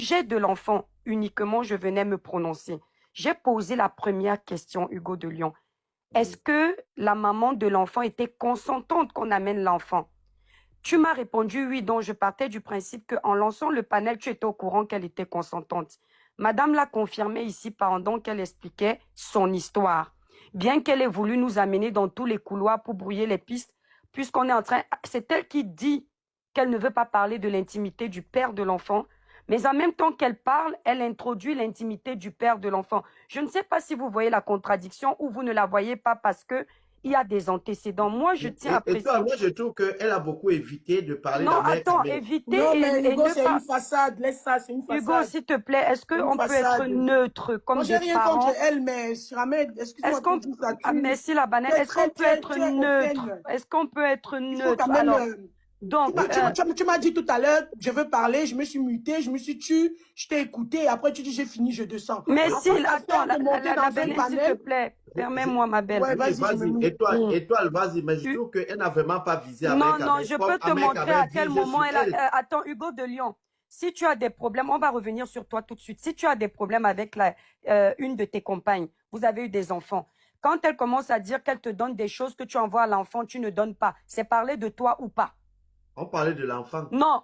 Sujet de l'enfant, uniquement, je venais me prononcer. J'ai posé la première question, Hugo de Lyon. Est-ce que la maman de l'enfant était consentante qu'on amène l'enfant? Tu m'as répondu oui, donc je partais du principe qu'en lançant le panel, tu étais au courant qu'elle était consentante. Madame l'a confirmé ici pendant qu'elle expliquait son histoire. Bien qu'elle ait voulu nous amener dans tous les couloirs pour brouiller les pistes, puisqu'on est en train... C'est elle qui dit qu'elle ne veut pas parler de l'intimité du père de l'enfant, mais en même temps qu'elle parle, elle introduit l'intimité du père de l'enfant. Je ne sais pas si vous voyez la contradiction ou vous ne la voyez pas parce que il y a des antécédents. Moi, je tiens à Et toi, préciser. moi, je trouve qu'elle a beaucoup évité de parler Non, d'Amérique. attends, éviter Non, mais et Hugo, ne c'est pas... une façade. Laisse ça, c'est une Hugo, façade. s'il te plaît, est-ce C'est une qu'on peut être façade. neutre Moi, comme j'ai des rien contre parents? elle, mais Ahmed, Est-ce excuse-moi, qu'on... tu dis ça, Ah, merci la banane. Est-ce qu'on peut être tu es neutre? hautaine. Est-ce qu'on peut être Il faut quand neutre? même... Alors, donc... tu m'as dit tout à l'heure, je veux parler, je me suis muté, je me suis tué, je t'ai écouté, et après tu dis j'ai fini, je descends. mais si, Après, attends, de monter dans un banane, s'il te panel, plaît, permets-moi, ma belle. ouais, Oui, vas-y, je me vas-y. mute. Étoile, vas-y. Mais je trouve qu'elle n'a vraiment pas visé Non, Amérique non, Amérique. je Comme peux te Amérique montrer à avait quel visé moment sur elle a... elle. attends, Hugo de Lyon, si tu as des problèmes, on va revenir sur toi tout de suite. Si tu as des problèmes avec une de tes compagnes, vous avez eu des enfants, quand elle commence à dire qu'elle te donne des choses que tu envoies à l'enfant, tu ne donnes pas, c'est parler de toi ou pas? On parlait de l'enfant. Non,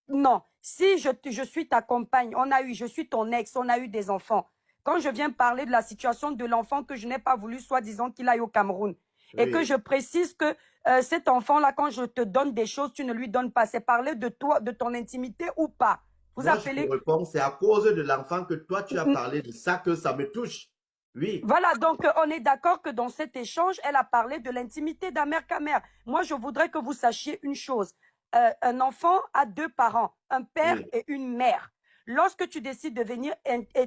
non. Si je suis ta compagne, je suis ton ex, on a eu des enfants. Quand je viens parler de la situation de l'enfant que je n'ai pas voulu, soi-disant qu'il aille au Cameroun, et que Oui. je précise que cet enfant-là, quand je te donne des choses, tu ne lui donnes pas. C'est parler de toi, de ton intimité ou pas. Vous Moi, je te appelez... réponds, c'est à cause de l'enfant que toi, tu as parlé de ça que ça me touche. Oui. Voilà, donc on est d'accord que dans cet échange, elle a parlé de l'intimité d'Amer Kamer. Moi, je voudrais que vous sachiez une chose. Un enfant a deux parents, un père Oui. et une mère. Lorsque tu décides de venir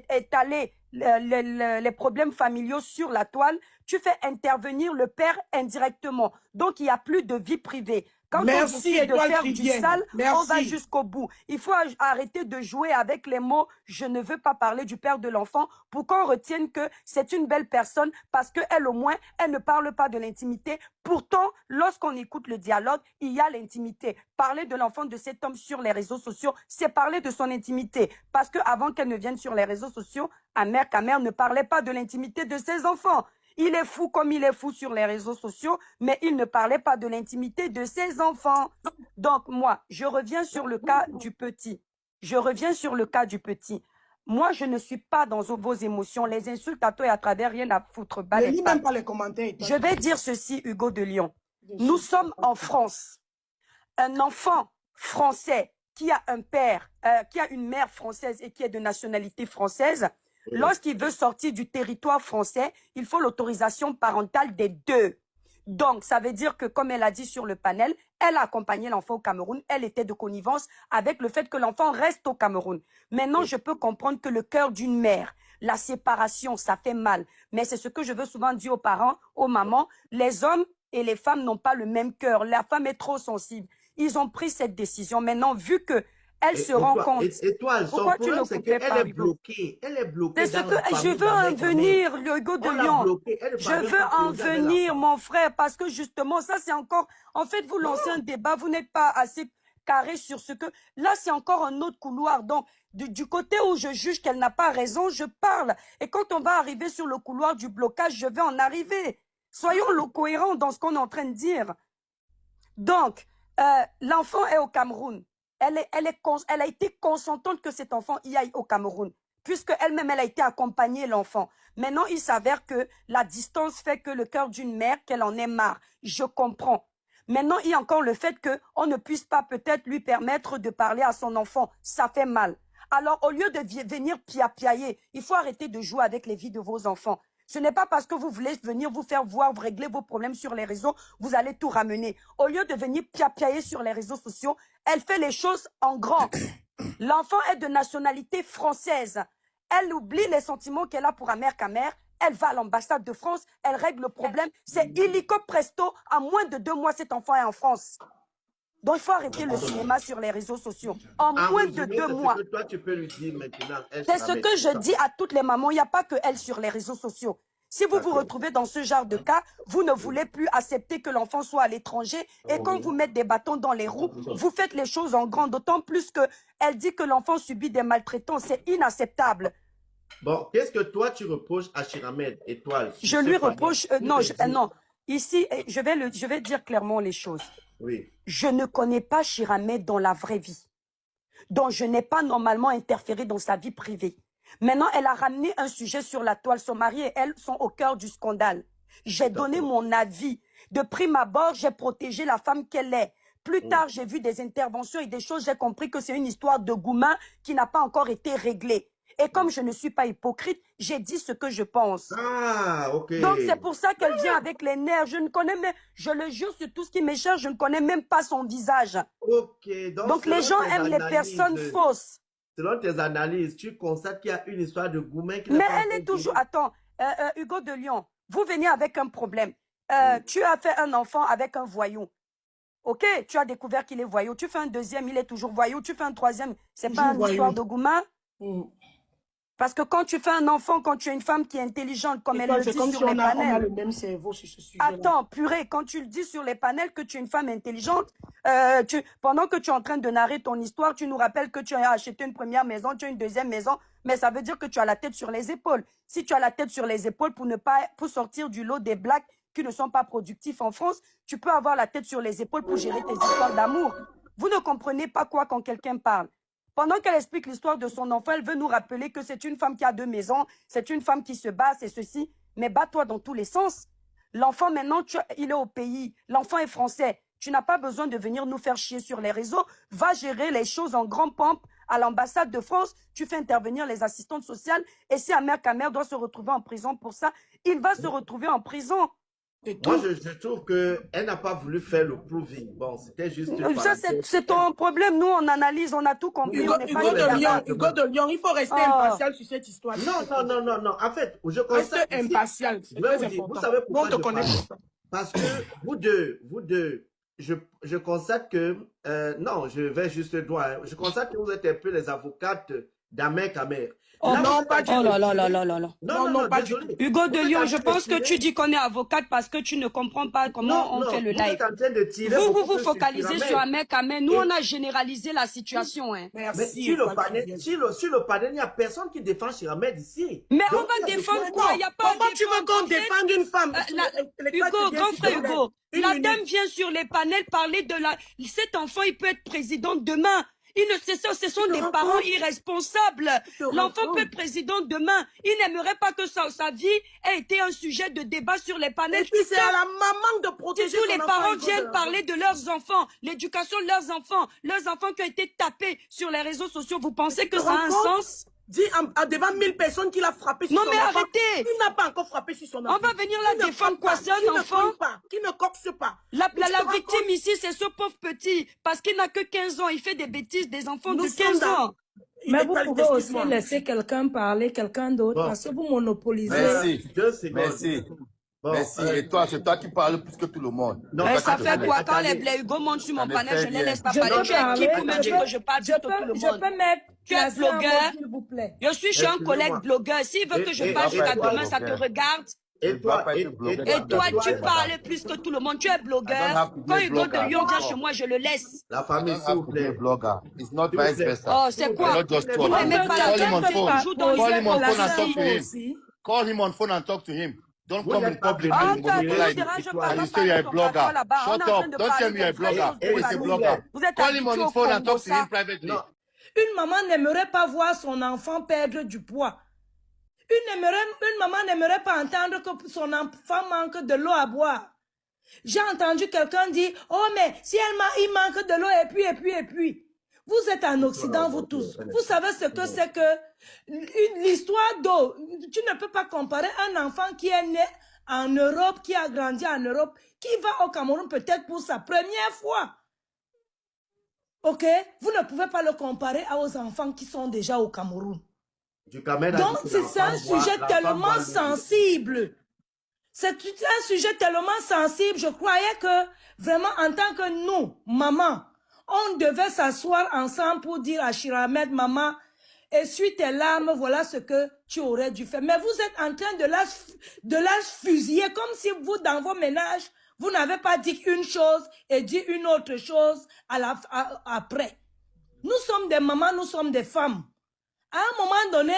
étaler les problèmes familiaux sur la toile, tu fais intervenir le père indirectement. Donc, il n'y a plus de vie privée. Quand on Merci, décide de Étoile faire du Tridienne. sale, on va Merci. jusqu'au bout. Il faut arrêter de jouer avec les mots « je ne veux pas parler du père de l'enfant » pour qu'on retienne que c'est une belle personne parce qu'elle, au moins, elle ne parle pas de l'intimité. Pourtant, lorsqu'on écoute le dialogue, il y a l'intimité. Parler de l'enfant de cet homme sur les réseaux sociaux, c'est parler de son intimité. Parce qu'avant qu'elle ne vienne sur les réseaux sociaux, Amer Kamer ne parlait pas de l'intimité de ses enfants. Il est fou comme il est fou sur les réseaux sociaux, mais il ne parlait pas de l'intimité de ses enfants. Donc, moi, je reviens sur le cas du petit. Je reviens sur le cas du petit. Moi, je ne suis pas dans vos émotions. Les insultes à toi et à travers, rien à foutre. Ne lis même pas les commentaires. Je vais dire ceci, Hugo de Lyon. Nous sommes en France. Un enfant français qui a un père, qui a une mère française et qui est de nationalité française, lorsqu'il veut sortir du territoire français, il faut l'autorisation parentale des deux. Donc, ça veut dire que, comme elle a dit sur le panel, elle a accompagné l'enfant au Cameroun. Elle était de connivence avec le fait que l'enfant reste au Cameroun. Maintenant, je peux comprendre que le cœur d'une mère, la séparation, ça fait mal. Mais c'est ce que je veux souvent dire aux parents, aux mamans. Les hommes et les femmes n'ont pas le même cœur. La femme est trop sensible. Ils ont pris cette décision. Maintenant, vu que elle se rend compte. Et toi, son Pourquoi tu ne problème, c'est coupais qu'elle pas, est Hugo? bloquée. Elle est bloquée C'est ce dans la que je famille veux en d'Amérique venir, le Hugo de On l'a Lyon. bloquée. Elle ne Je parle veux pas en causer avec venir, l'enfant. mon frère, parce que justement, ça c'est encore... En fait, vous lancez un débat, vous n'êtes pas assez carré sur ce que... Là, c'est encore un autre couloir. Donc, du côté où je juge qu'elle n'a pas raison, je parle. Et quand on va arriver sur le couloir du blocage, je vais en arriver. Soyons cohérents dans ce qu'on est en train de dire. Donc, l'enfant est au Cameroun. Elle a été consentante que cet enfant y aille au Cameroun, puisque elle-même, elle a été accompagnée, l'enfant. Maintenant, il s'avère que la distance fait que le cœur d'une mère, qu'elle en ait marre. Je comprends. Maintenant, il y a encore le fait qu'on ne puisse pas peut-être lui permettre de parler à son enfant. Ça fait mal. Alors, au lieu de venir piapiailler, il faut arrêter de jouer avec les vies de vos enfants. Ce n'est pas parce que vous voulez venir vous faire voir, vous régler vos problèmes sur les réseaux, vous allez tout ramener. Au lieu de venir piapiailler sur les réseaux sociaux, elle fait les choses en grand. L'enfant est de nationalité française. Elle oublie les sentiments qu'elle a pour Amer Kamer. Elle va à l'ambassade de France, elle règle le problème. C'est illico presto, en moins de 2 mois, cet enfant est en France. Donc, il faut arrêter le cinéma sur les réseaux sociaux. En moins de 2 mois. Toi, tu peux lui dire maintenant. C'est ce que je dis à toutes les mamans. Il n'y a pas que elle sur les réseaux sociaux. Si vous vous D'accord. retrouvez dans ce genre de cas, vous ne voulez plus accepter que l'enfant soit à l'étranger et quand vous mettez des bâtons dans les roues, vous faites les choses en grand, d'autant plus qu'elle dit que l'enfant subit des maltraitances. C'est inacceptable. Bon, qu'est-ce que toi tu reproches à Chiramed, Étoile? Je lui reproche... non. Ici, je vais dire clairement les choses. Oui. Je ne connais pas Chiramed dans la vraie vie. Donc, je n'ai pas normalement interféré dans sa vie privée. Maintenant, elle a ramené un sujet sur la toile. Son mari et elle sont au cœur du scandale. J'ai donné mon avis. De prime abord, j'ai protégé la femme qu'elle est. Plus tard, j'ai vu des interventions et des choses. J'ai compris que c'est une histoire de gourmand qui n'a pas encore été réglée. Et comme je ne suis pas hypocrite, j'ai dit ce que je pense. Ah, ok. Donc, c'est pour ça qu'elle vient avec les nerfs. Je ne connais même, je le jure sur tout ce qui m'échappe, je ne connais même pas son visage. Ok. Donc les gens aiment les personnes fausses. Selon tes analyses, tu constates qu'il y a une histoire de gourmet qui Mais elle est toujours... Attends, Hugo de Lyon, vous venez avec un problème. Tu as fait un enfant avec un voyou. Ok, tu as découvert qu'il est voyou. Tu fais un deuxième, il est toujours voyou. Tu fais un troisième, c'est pas une histoire de gourmand. Parce que quand tu fais un enfant, quand tu es une femme qui est intelligente, comme elle le dit sur les panels... on a le même cerveau sur ce sujet. Attends, purée, quand tu le dis sur les panels que tu es une femme intelligente, pendant que tu es en train de narrer ton histoire, tu nous rappelles que tu as acheté une première maison, tu as une deuxième maison, mais ça veut dire que tu as la tête sur les épaules. Si tu as la tête sur les épaules pour sortir du lot des blacks qui ne sont pas productifs en France, tu peux avoir la tête sur les épaules pour gérer tes histoires d'amour. Vous ne comprenez pas quoi quand quelqu'un parle. Pendant qu'elle explique l'histoire de son enfant, elle veut nous rappeler que c'est une femme qui a 2 maisons, c'est une femme qui se bat, c'est ceci. Mais bats-toi dans tous les sens. L'enfant, maintenant, il est au pays. L'enfant est français. Tu n'as pas besoin de venir nous faire chier sur les réseaux. Va gérer les choses en grand pompe à l'ambassade de France. Tu fais intervenir les assistantes sociales. Et si Amer Kamer doit se retrouver en prison pour ça, il va se retrouver en prison. Moi, je trouve qu'elle n'a pas voulu faire le proving. Bon, c'était juste... Ça, c'est ton problème. Nous, on analyse, on a tout compris. Hugo de Lyon, il faut rester impartial sur cette histoire. Non. En fait, je constate... Reste impartial, c'est très important. Vous savez pourquoi on te connaît. Parce que vous deux, je constate que... non, je vais juste droit. Je constate que vous êtes un peu les avocates d'Amer Kamer. Oh non, pas du tout. Oh là là là là là là. Non, pas du tout. Hugo de Lyon, je pense que tu dis qu'on est avocate parce que tu ne comprends pas comment on fait le live. Vous vous focalisez sur Amer Kamer. Nous, on a généralisé la situation. Hein. Merci. Sur le panel, il n'y a personne qui défend Chiramed ici. Mais on va défendre quoi? Il n'y a pas Comment tu veux qu'on défende une femme? Hugo, grand frère Hugo, la dame vient sur les panels parler de la... Cet enfant, il peut être président demain. Ce sont des parents irresponsables. L'enfant peut être président demain. Il n'aimerait pas que sa vie ait été un sujet de débat sur les panels. Et puis c'est à la maman de protéger son enfant. Tous les parents viennent parler de leurs enfants, l'éducation de leurs enfants qui ont été tapés sur les réseaux sociaux. Vous pensez que ça a un sens? Dis devant 1000 personnes qu'il a frappé sur son enfant. Non mais arrêtez. Il n'a pas encore frappé sur son enfant. On va venir la défendre quoi? C'est un enfant qui ne coxe pas. La victime ici, c'est ce pauvre petit. Parce qu'il n'a que 15 ans. Il fait des bêtises, des enfants de 15 ans. Mais vous pouvez aussi laisser quelqu'un parler, quelqu'un d'autre, parce que vous monopolisez. Merci. Bon, merci. Et toi, c'est toi qui parles plus que tout le monde. Non, ça fait quoi? Quand les Hugo montent sur mon panel, je ne les laisse pas parler. Tu es qui pour me dire que je parle plus que tout le monde? Je peux mettre... Tu es blogueur. S'il vous plaît. Je suis chez un collègue blogueur. S'il veut que je parle jusqu'à demain, ça te regarde. Et toi, tu parles plus que tout le monde. Tu es blogueur. Quand Hugo de Lyon vient chez moi, je le laisse. La famille, s'il vous plaît. It's not vice versa. Oh, c'est quoi? Vous n'aimez pas la Call him on phone and talk to him. Don't come in public and you say you're a blogger. Shut up. Don't tell me you're a blogger. Who is a blogger? Call him on his phone and talk to him privately. Une maman n'aimerait pas voir son enfant perdre du poids. Une maman n'aimerait pas entendre que son enfant manque de l'eau à boire. J'ai entendu quelqu'un dire, oh mais si il manque de l'eau et puis. Vous êtes en Occident, vous tous. Vous savez ce que c'est que l'histoire d'eau. Tu ne peux pas comparer un enfant qui est né en Europe, qui a grandi en Europe, qui va au Cameroun peut-être pour sa première fois. Ok? Vous ne pouvez pas le comparer aux enfants qui sont déjà au Cameroun. Donc, c'est un sujet tellement sensible. C'est un sujet tellement sensible. Je croyais que, vraiment, en tant que nous, maman, on devait s'asseoir ensemble pour dire à Chiramed, maman, essuie tes larmes, voilà ce que tu aurais dû faire. Mais vous êtes en train de la fusiller comme si vous, dans vos ménages, vous n'avez pas dit une chose et dit une autre chose après. Nous sommes des mamans, nous sommes des femmes. À un moment donné,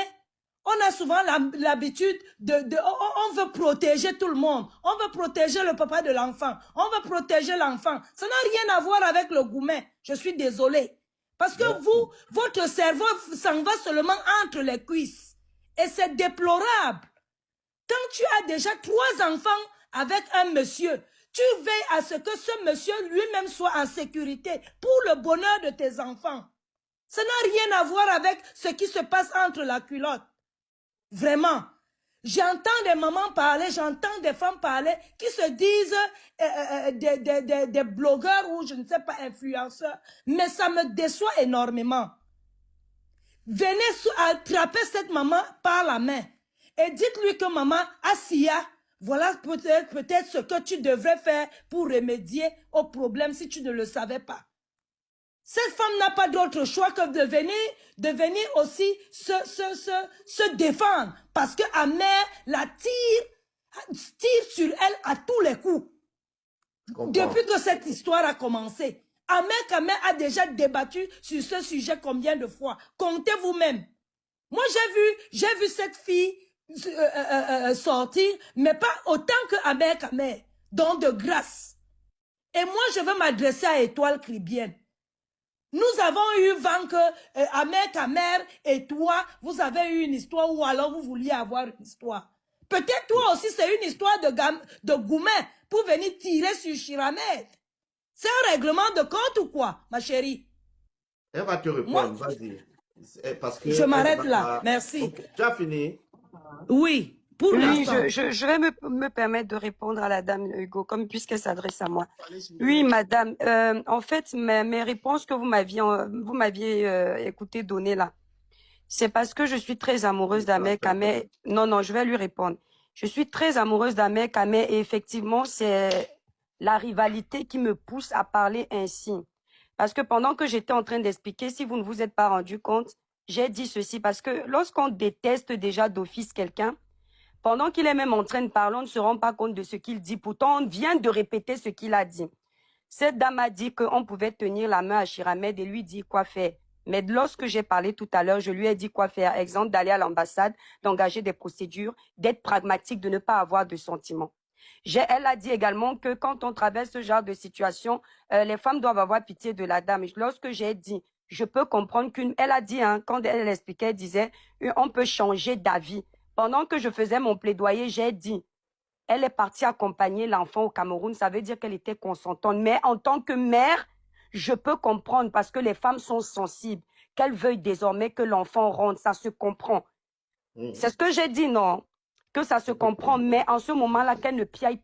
on a souvent l'habitude on veut protéger tout le monde. On veut protéger le papa de l'enfant. On veut protéger l'enfant. Ça n'a rien à voir avec le gourmet. Je suis désolée. Parce que vous, votre cerveau s'en va seulement entre les cuisses. Et c'est déplorable. Quand tu as déjà 3 enfants avec un monsieur, tu veilles à ce que ce monsieur lui-même soit en sécurité pour le bonheur de tes enfants. Ça n'a rien à voir avec ce qui se passe entre la culotte. Vraiment. J'entends des mamans parler, j'entends des femmes parler qui se disent des blogueurs ou je ne sais pas, influenceurs. Mais ça me déçoit énormément. Venez attraper cette maman par la main et dites-lui que maman, Assia, voilà peut-être ce que tu devrais faire pour remédier au problème si tu ne le savais pas. Cette femme n'a pas d'autre choix que de venir aussi se défendre. Parce que Amer la tire sur elle à tous les coups. Depuis que cette histoire a commencé. Amer a déjà débattu sur ce sujet combien de fois? Comptez vous-même. Moi, j'ai vu cette fille sortir, mais pas autant que Amer, donc de grâce. Et moi, je veux m'adresser à Étoile Cribienne. Nous avons eu vent que Amer et toi, vous avez eu une histoire ou alors vous vouliez avoir une histoire. Peut-être toi aussi, c'est une histoire de gourmet pour venir tirer sur Chiramed. C'est un règlement de compte ou quoi, ma chérie? Elle va te répondre, vas-y. Je m'arrête là, merci. Okay. Tu as fini? Oui. Oui, je vais me permettre de répondre à la dame Hugo, comme puisqu'elle s'adresse à moi. Oui, madame. En fait, mes réponses que vous m'aviez écouté donner là, c'est parce que je suis très amoureuse d'Amer Kameh. Non, je vais lui répondre. Je suis très amoureuse d'Amer Kameh et effectivement, c'est la rivalité qui me pousse à parler ainsi. Parce que pendant que j'étais en train d'expliquer, si vous ne vous êtes pas rendu compte, j'ai dit ceci. Parce que lorsqu'on déteste déjà d'office quelqu'un, pendant qu'il est même en train de parler, on ne se rend pas compte de ce qu'il dit. Pourtant, on vient de répéter ce qu'il a dit. Cette dame a dit qu'on pouvait tenir la main à Chiramed et lui dire quoi faire. Mais lorsque j'ai parlé tout à l'heure, je lui ai dit quoi faire. Exemple, d'aller à l'ambassade, d'engager des procédures, d'être pragmatique, de ne pas avoir de sentiments. Elle a dit également que quand on traverse ce genre de situation, les femmes doivent avoir pitié de la dame. Lorsque j'ai dit, je peux comprendre elle a dit, hein, quand elle expliquait, elle disait, on peut changer d'avis. Pendant que je faisais mon plaidoyer, j'ai dit, elle est partie accompagner l'enfant au Cameroun, ça veut dire qu'elle était consentante. Mais en tant que mère, je peux comprendre parce que les femmes sont sensibles, qu'elles veuillent désormais que l'enfant rentre, ça se comprend. C'est ce que j'ai dit, non? Que ça se comprend, mais en ce moment-là, qu'elle ne piaille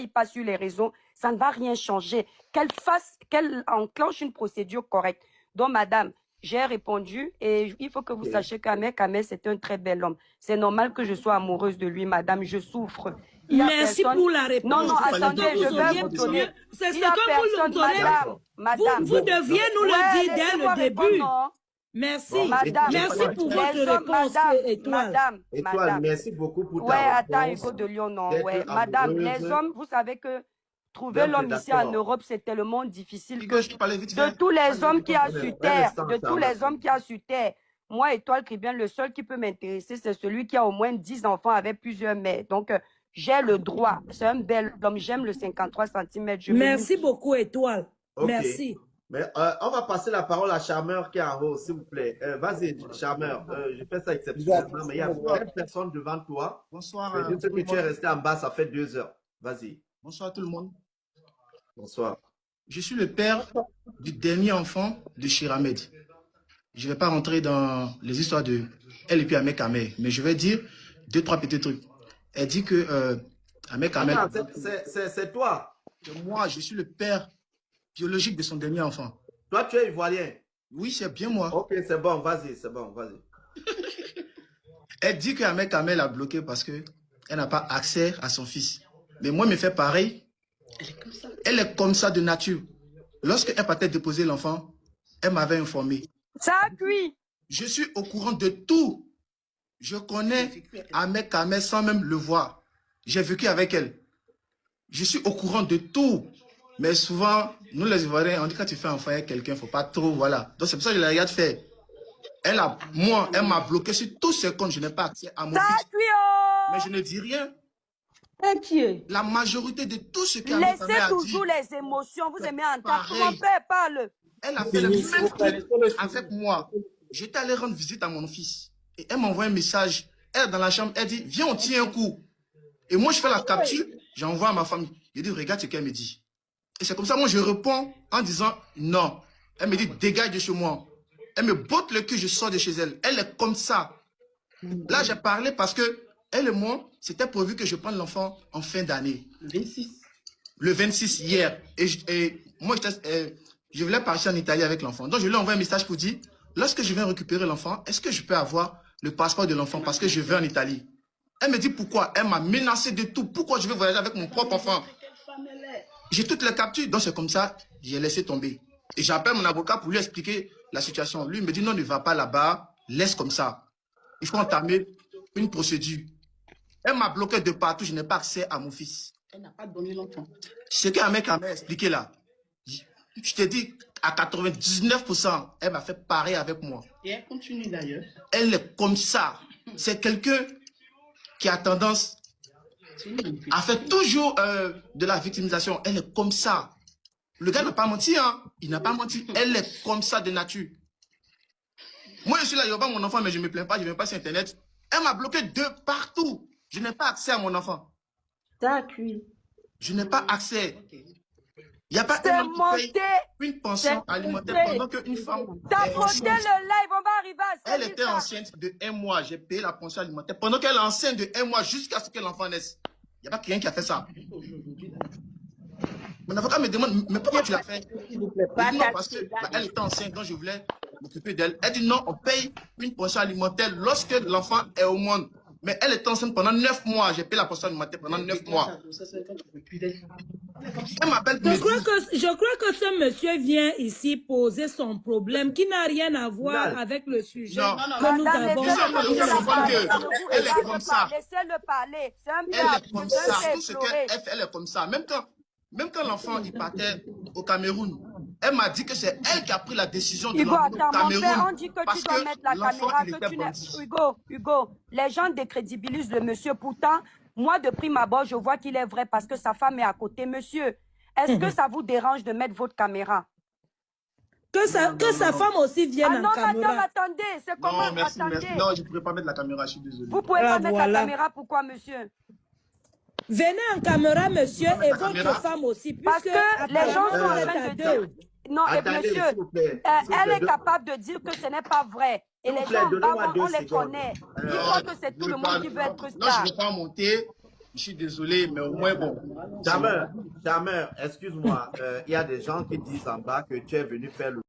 pas sur les réseaux, ça ne va rien changer. Qu'elle enclenche une procédure correcte. Donc, madame, j'ai répondu et il faut que vous sachiez qu'Amer Kameh, c'est un très bel homme. C'est normal que je sois amoureuse de lui, madame. Je souffre. Merci pour la réponse. Non, attendez, je vais vous donner. C'est ce que vous nous donnez. Madame, vous deviez nous le dire dès le début. Merci. Bon, merci pour votre réponse, Étoile. Étoile, merci beaucoup pour ta réponse. attends, Hugo de Lyon, non. Ouais, madame, les hommes, vous savez que trouver l'homme ici en Europe, c'est tellement difficile que de tous les hommes qui a sur terre, moi, Étoile Cribienne, le seul qui peut m'intéresser, c'est celui qui a au moins 10 enfants avec plusieurs mères. Donc, j'ai le droit. C'est un bel homme. J'aime le 53 cm. Merci beaucoup, Étoile. Okay. Merci. Mais on va passer la parole à Charmeur qui est en haut, s'il vous plaît. Vas-y, Charmeur. Je fais ça exceptionnellement, mais il y a 4 personnes devant toi. Bonsoir. C'est juste que tu es resté en bas, ça fait 2 heures. Vas-y. Bonsoir tout le monde. Bonsoir. Je suis le père du dernier enfant de Chiramed. Je ne vais pas rentrer dans les histoires de elle et puis Amer Kameh, mais je vais dire 2-3 petits trucs. Elle dit que Amer Kameh... C'est toi. Moi, je suis le père biologique de son dernier enfant. Toi, tu es ivoirien. Oui, c'est bien moi. Ok, c'est bon, vas-y, c'est bon, vas-y. Elle dit que Amer Kameh l'a bloqué parce qu'elle n'a pas accès à son fils. Mais moi, elle me fait pareil. Elle est comme ça de nature. Lorsqu'elle partait déposer l'enfant, elle m'avait informé. Ça a cuit. Je suis au courant de tout. Je connais Ahmed Kamel sans même le voir. J'ai vécu avec elle. Je suis au courant de tout. Mais souvent, nous les Ivoiriens, on dit quand tu fais un enfant avec quelqu'un, il ne faut pas trop, voilà. Donc c'est pour ça que je la regarde faire. Elle m'a bloqué sur tous ses comptes. Je n'ai pas accès à mon fils. Mais je ne dis rien. La majorité de tout ce qu'elle a dit. Laissez toujours les émotions. Vous aimez entendre. Mon père parle. Elle a fait le même truc avec moi. J'étais allé rendre visite à mon fils. Et elle m'envoie un message. Elle est dans la chambre. Elle dit, viens, on tient un coup. Et moi, je fais la capture. J'envoie à ma famille. Je dis, regarde ce qu'elle me dit. Et c'est comme ça, moi, je réponds en disant, non. Elle me dit, dégage de chez moi. Elle me botte le cul, je sors de chez elle. Elle est comme ça. Là, j'ai parlé parce que elle et moi, c'était prévu que je prenne l'enfant en fin d'année. Le 26 hier. Et moi, je voulais partir en Italie avec l'enfant. Donc, je lui ai envoyé un message pour dire, lorsque je viens récupérer l'enfant, est-ce que je peux avoir le passeport de l'enfant parce que je vais en Italie? Elle me dit pourquoi? Elle m'a menacé de tout. Pourquoi je vais voyager avec mon propre enfant? J'ai toutes les captures. Donc, c'est comme ça, j'ai laissé tomber. Et j'appelle mon avocat pour lui expliquer la situation. Lui, il me dit, non, ne va pas là-bas. Laisse comme ça. Il faut entamer une procédure. Elle m'a bloqué de partout. Je n'ai pas accès à mon fils. Elle n'a pas donné l'enfant. Ce qu'un mec m'a expliqué là, je te dis, à 99%, elle m'a fait pareil avec moi. Et elle continue d'ailleurs. Elle est comme ça. C'est quelqu'un qui a tendance à faire toujours de la victimisation. Elle est comme ça. Le gars n'a pas menti, hein. Il n'a pas menti. Elle est comme ça de nature. Moi, je suis là, il n'y a pas mon enfant, mais je ne me plains pas, je ne viens pas sur Internet. Elle m'a bloqué de partout. Je n'ai pas accès à mon enfant. Je n'ai pas accès. Il n'y a pas un homme qui paye une pension alimentaire pendant qu'une femme... T'as monté le live, on va arriver à ça. Elle était enceinte de 1 mois. J'ai payé la pension alimentaire pendant qu'elle est enceinte de 1 mois jusqu'à ce que l'enfant naisse. Il n'y a pas quelqu'un qui a fait ça. Mon avocat me demande, mais pourquoi tu l'as fait? Non, parce qu'elle était enceinte, donc je voulais m'occuper d'elle. Elle dit non, on paye une pension alimentaire lorsque l'enfant est au monde. Mais elle était enceinte pendant 9 mois. J'ai payé la pension alimentaire pendant 9 mois. Elle m'appelle. Je crois que ce monsieur vient ici poser son problème qui n'a rien à voir avec le sujet que nous avons. Elle est comme ça. Laissez-le parler. Elle est comme ça. Tout ce qu'elle fait, elle est comme ça. Même quand l'enfant il partait au Cameroun, elle m'a dit que c'est elle qui a pris la décision de l'envoyer au Cameroun. On dit que tu dois mettre la caméra, que tu n'es... Hugo, les gens décrédibilisent le monsieur. Pourtant, moi, de prime abord, je vois qu'il est vrai parce que sa femme est à côté. Monsieur, est-ce que ça vous dérange de mettre votre caméra? Que sa femme aussi vienne en caméra. Non, madame, attendez. C'est comment? Non, merci. Non, je ne pourrais pas mettre la caméra, je suis désolé. Vous ne pouvez pas mettre la caméra, pourquoi, monsieur? Venez en caméra, monsieur, et votre femme aussi. Parce que les gens sont en train de dire... Non, monsieur, elle est capable de dire que ce n'est pas vrai. Et les gens, on les connaît. Ils croient que c'est tout le monde qui veut être star. Non, je ne vais pas monter. Je suis désolé, mais au moins, bon. Damer, excuse-moi. Il y a des gens qui disent en bas que tu es venu faire le